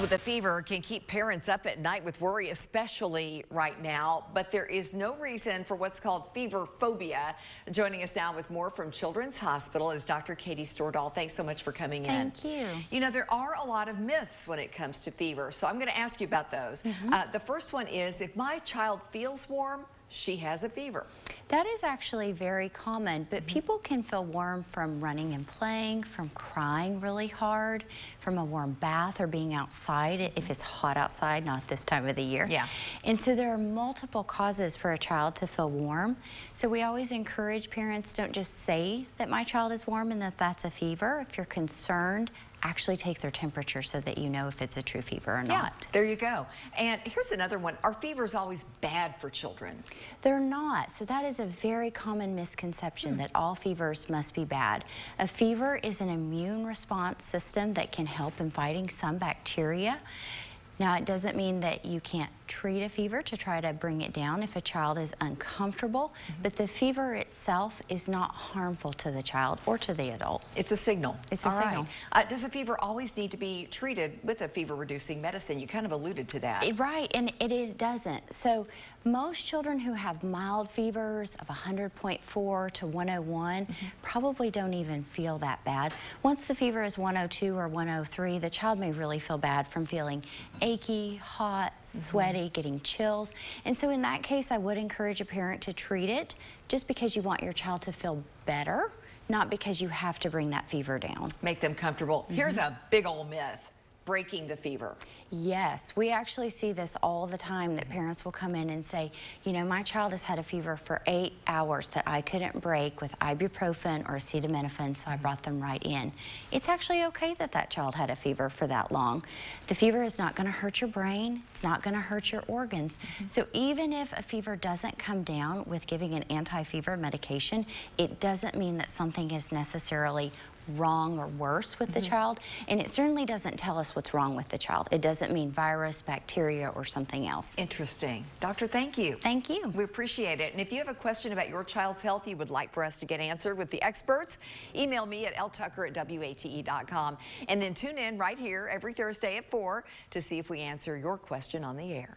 With a fever can keep parents up at night with worry, especially right now. But there is no reason for what's called fever phobia. Joining us now with more from Children's Hospital is Dr. Katie Stordahl. Thanks so much for coming in. Thank you. You know, there are a lot of myths when it comes to fever, so I'm going to ask you about those. The first one is, if my child feels warm, she has a fever. That is actually very common, but people can feel warm from running and playing, from crying really hard, from a warm bath or being outside if it's hot outside, not this time of the year. Yeah. And so there are multiple causes for a child to feel warm. So we always encourage parents, don't just say that my child is warm and that that's a fever. If you're concerned, actually take their temperature so that you know if it's a true fever or not. There you go. And here's another one. Are fevers always bad for children? They're not. So that is a very common misconception that all fevers must be bad. A fever is an immune response system that can help in fighting some bacteria. Now, it doesn't mean that you can't treat a fever to try to bring it down if a child is uncomfortable, but the fever itself is not harmful to the child or to the adult. It's a signal. It's a signal. Right. Does a fever always need to be treated with a fever-reducing medicine? You kind of alluded to that. Right, and it doesn't. So most children who have mild fevers of 100.4 to 101 probably don't even feel that bad. Once the fever is 102 or 103, the child may really feel bad from feeling achy, hot, sweaty, getting chills. And so in that case, I would encourage a parent to treat it just because you want your child to feel better, not because you have to bring that fever down. Make them comfortable. Here's a big old myth. Breaking the fever. Yes, we actually see this all the time, that parents will come in and say, you know, my child has had a fever for 8 hours that I couldn't break with ibuprofen or acetaminophen, so I brought them right in. It's actually okay that that child had a fever for that long. The fever is not going to hurt your brain. It's not going to hurt your organs. So even if a fever doesn't come down with giving an anti-fever medication, it doesn't mean that something is necessarily wrong or worse with the child, and it certainly doesn't tell us what's wrong with the child. It doesn't mean virus, bacteria, or something else. Interesting. Doctor, thank you. Thank you. We appreciate it. And if you have a question about your child's health you would like for us to get answered with the experts, email me at ltucker@wate.com, and then tune in right here every Thursday at 4 to see if we answer your question on the air.